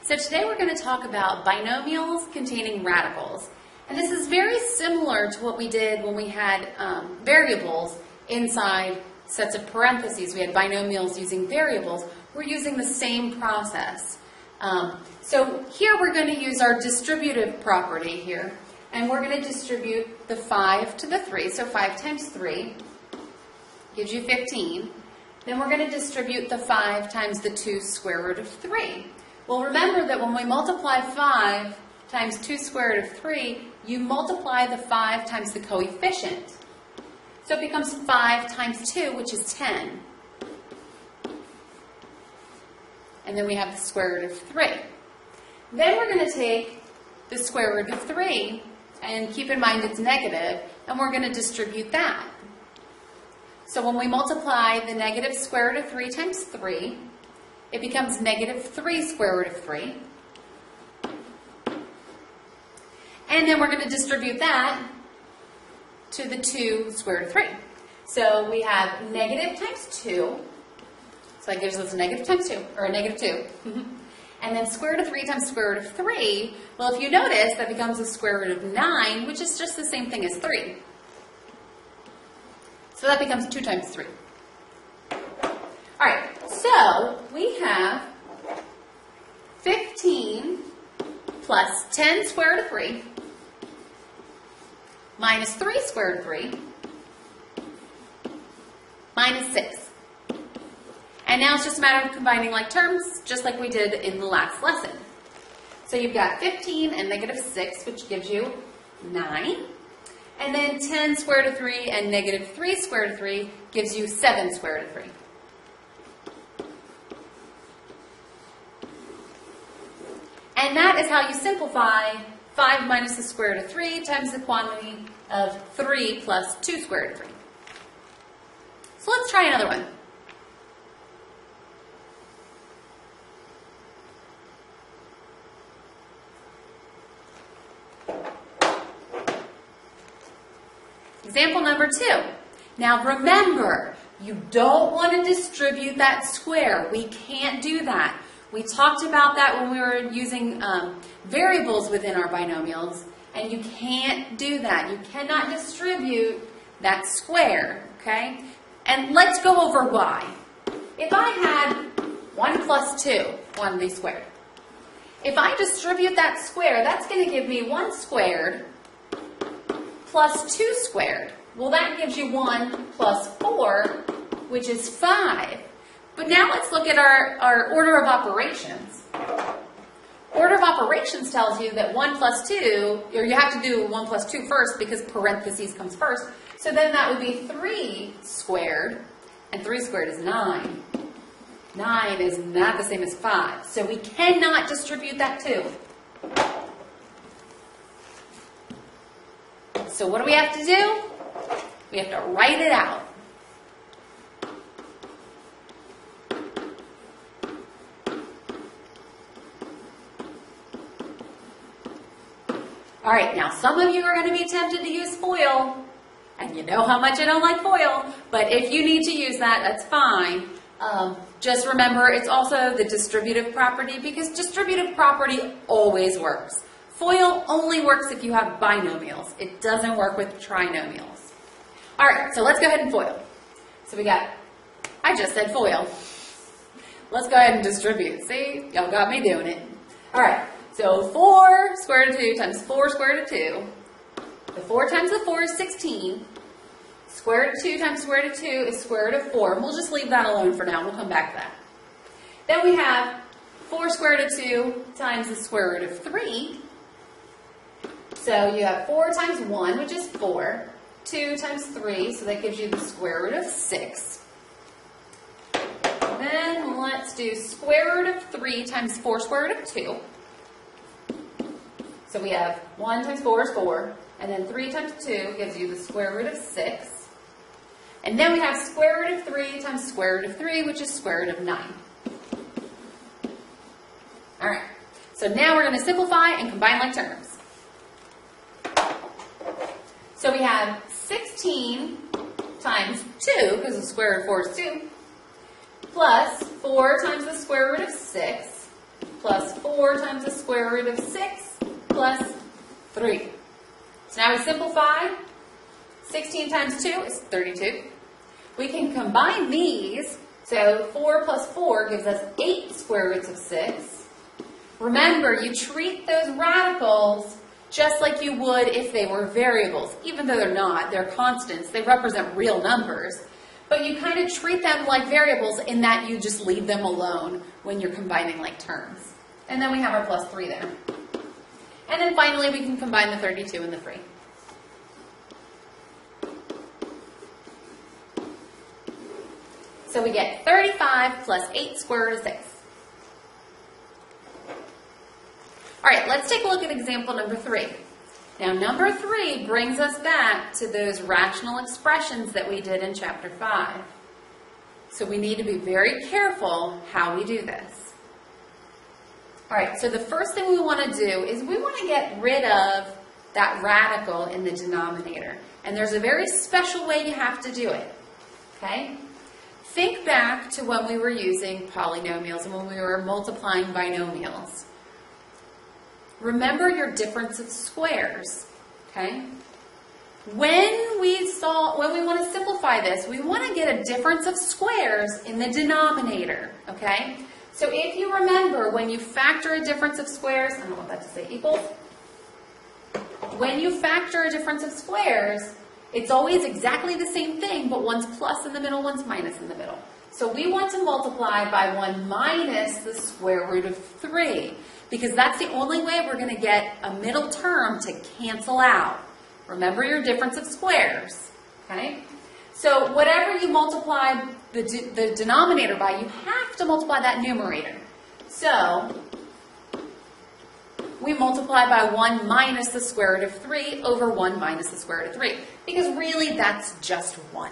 So today we're going to talk about binomials containing radicals. And this is very similar to what we did when we had variables inside sets of parentheses. We had binomials using variables. We're using the same process. So here we're going to use our distributive property here. And we're going to distribute the 5 to the 3. So 5 times 3 gives you 15. Then we're going to distribute the 5 times the 2 square root of 3. Well, remember that when we multiply 5 times 2 square root of 3, you multiply the 5 times the coefficient. So it becomes 5 times 2, which is 10. And then we have the square root of 3. Then we're going to take the square root of 3, and keep in mind it's negative, and we're going to distribute that. So when we multiply the negative square root of 3 times 3, it becomes negative 3 square root of 3. And then we're going to distribute that to the 2 square root of 3. So we have negative times 2. So that gives us a negative times 2, or a negative 2. And then square root of 3 times square root of 3. Well, if you notice, that becomes a square root of 9, which is just the same thing as 3. So that becomes 2 times 3. All right, so we have 15 plus 10 square root of 3 minus 3 square root of 3 minus 6. And now it's just a matter of combining like terms, just like we did in the last lesson. So you've got 15 and negative 6, which gives you 9. And then 10 square root of 3 and negative 3 square root of 3 gives you 7 square root of 3. And that is how you simplify 5 minus the square root of 3 times the quantity of 3 plus 2 square root of 3. So let's try another one. Example number 2. Now remember, you don't want to distribute that square. We can't do that. We talked about that when we were using variables within our binomials, and you can't do that. You cannot distribute that square, okay? And let's go over why. If I had 1 plus 2, 1b squared. If I distribute that square, that's going to give me 1 squared plus 2 squared. Well, that gives you 1 plus 4, which is 5. But now let's look at our order of operations. Order of operations tells you that 1 plus 2, or you have to do 1 plus 2 first because parentheses comes first. So then that would be 3 squared, and 3 squared is 9. 9 is not the same as 5. So we cannot distribute that 2. So what do we have to do? We have to write it out. All right, now some of you are going to be tempted to use FOIL, and you know how much I don't like FOIL, but if you need to use that, that's fine. Just remember, it's also the distributive property, because distributive property always works. FOIL only works if you have binomials. It doesn't work with trinomials. All right, so let's go ahead and FOIL. So we got, I just said FOIL. Let's go ahead and distribute. See, y'all got me doing it. All right, so 4 square root of 2 times 4 square root of 2. The 4 times the 4 is 16. Square root of 2 times square root of 2 is square root of 4. And we'll just leave that alone for now. We'll come back to that. Then we have 4 square root of 2 times the square root of 3. So you have 4 times 1, which is 4. 2 times 3, so that gives you the square root of 6. Then let's do square root of 3 times 4 square root of 2. So we have 1 times 4 is 4, and then 3 times 2 gives you the square root of 6. And then we have square root of 3 times square root of 3, which is square root of 9. All right, so now we're going to simplify and combine like terms. So we have 16 times 2, because the square root of 4 is 2, plus 4 times the square root of 6, plus 4 4 times the square root of 6 plus 3. So now we simplify. 16 times 2 is 32. We can combine these. So 4 plus 4 gives us 8 square roots of 6. Remember, you treat those radicals just like you would if they were variables. Even though they're not, they're constants. They represent real numbers. But you kind of treat them like variables in that you just leave them alone when you're combining like terms. And then we have our plus 3 there. And then finally, we can combine the 32 and the 3. So we get 35 plus 8 square root of 6. All right, let's take a look at example number 3. Now, number 3 brings us back to those rational expressions that we did in chapter 5. So we need to be very careful how we do this. All right, so the first thing we want to do is we want to get rid of that radical in the denominator. And there's a very special way you have to do it, okay? Think back to when we were using polynomials and when we were multiplying binomials. Remember your difference of squares, okay? When we want to simplify this, we want to get a difference of squares in the denominator, okay? So if you remember, when you factor a difference of squares, I don't want that to say equals. When you factor a difference of squares, it's always exactly the same thing, but one's plus in the middle, one's minus in the middle. So we want to multiply by 1 minus the square root of 3, because that's the only way we're going to get a middle term to cancel out. Remember your difference of squares, okay? So whatever you multiply the denominator by, you have to multiply that numerator. So we multiply by 1 minus the square root of 3 over 1 minus the square root of 3, because really that's just 1.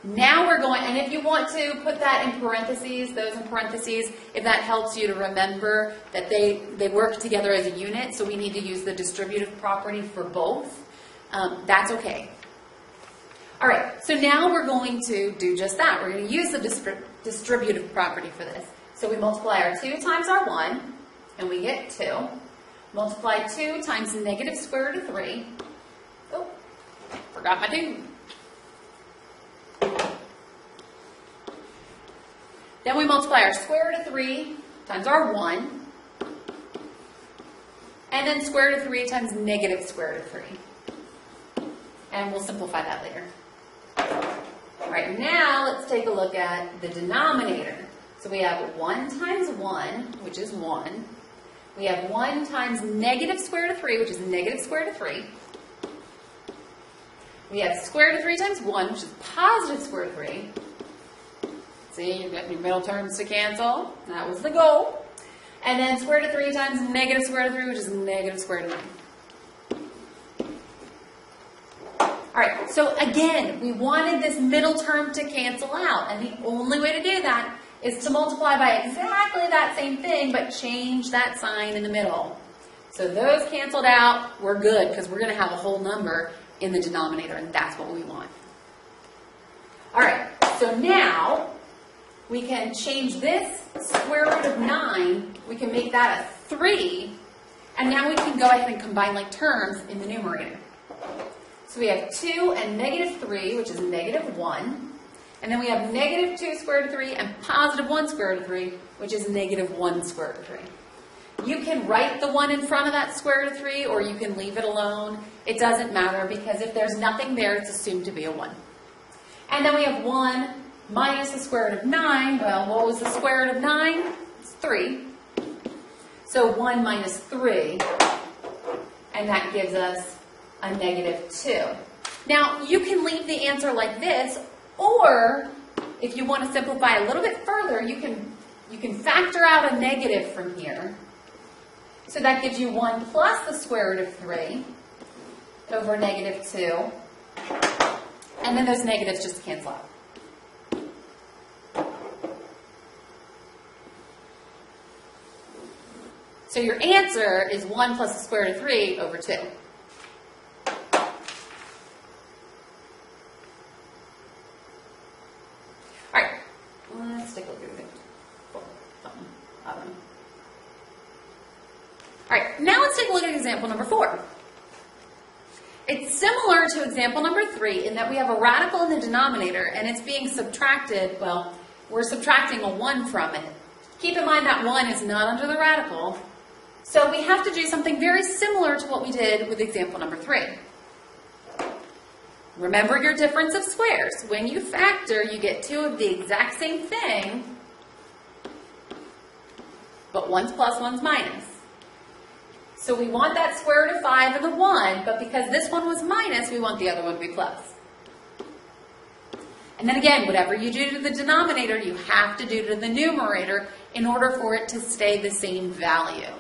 Now we're going, and if you want to put that in parentheses, those in parentheses, if that helps you to remember that they work together as a unit, so we need to use the distributive property for both, that's okay. All right, so now we're going to do just that. We're going to use the distributive property for this. So we multiply our 2 times our 1, and we get 2. Multiply 2 times negative square root of 3. Oh, forgot my 2. Then we multiply our square root of 3 times our 1. And then square root of 3 times negative square root of 3. And we'll simplify that later. All right, now let's take a look at the denominator. So we have 1 times 1, which is 1. We have 1 times negative square root of 3, which is negative square root of 3. We have square root of 3 times 1, which is positive square root of 3. See, you're getting your middle terms to cancel. That was the goal. And then square root of 3 times negative square root of 3, which is negative square root of 9. All right, so again, we wanted this middle term to cancel out, and the only way to do that is to multiply by exactly that same thing, but change that sign in the middle. So those canceled out, we're good, because we're going to have a whole number in the denominator, and that's what we want. All right, so now we can change this square root of 9, we can make that a 3, and now we can go ahead and combine like terms in the numerator. So we have 2 and negative 3, which is negative 1. And then we have negative 2 square root of 3 and positive 1 square root of 3, which is negative 1 square root of 3. You can write the 1 in front of that square root of 3, or you can leave it alone. It doesn't matter, because if there's nothing there, it's assumed to be a 1. And then we have 1 minus the square root of 9. Well, what was the square root of 9? It's 3. So 1 minus 3, and that gives us a negative 2. Now, you can leave the answer like this, or if you want to simplify a little bit further, you can factor out a negative from here. So that gives you 1 plus the square root of 3 over negative 2. And then those negatives just cancel out. So your answer is 1 plus the square root of 3 over 2. Let's take a look at it. I don't know. All right, now let's take a look at example number 4. It's similar to example number 3 in that we have a radical in the denominator and it's being subtracted, well, we're subtracting a 1 from it. Keep in mind that 1 is not under the radical, so we have to do something very similar to what we did with example number 3. Remember your difference of squares. When you factor, you get 2 of the exact same thing, but one's plus, one's minus. So we want that square root of 5 and the 1, but because this one was minus, we want the other one to be plus. And then again, whatever you do to the denominator, you have to do to the numerator in order for it to stay the same value.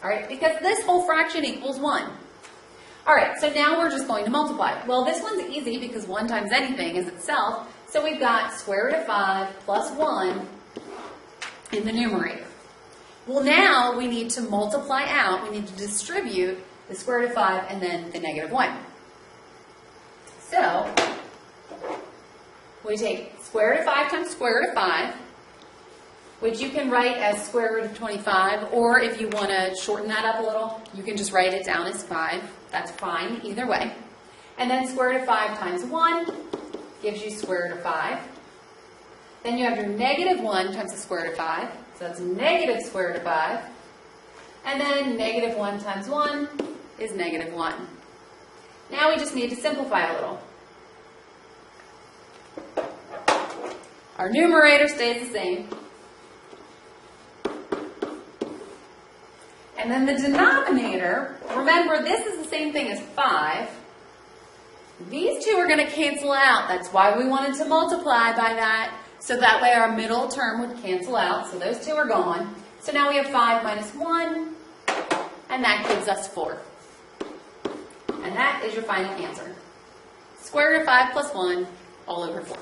All right, because this whole fraction equals 1. All right, so now we're just going to multiply. Well, this one's easy because 1 times anything is itself, so we've got square root of 5 plus 1 in the numerator. Well, now we need to multiply out, we need to distribute the square root of 5 and then the negative 1. So, we take square root of 5 times square root of 5, which you can write as square root of 25, or if you want to shorten that up a little, you can just write it down as 5. That's fine, either way. And then square root of 5 times 1 gives you square root of 5. Then you have your negative 1 times the square root of 5, so that's negative square root of 5. And then negative 1 times 1 is negative 1. Now we just need to simplify a little. Our numerator stays the same. And then the denominator, remember this is the same thing as 5. These two are going to cancel out. That's why we wanted to multiply by that. So that way our middle term would cancel out. So those two are gone. So now we have 5 minus 1. And that gives us 4. And that is your final answer. Square root of 5 plus 1 all over 4.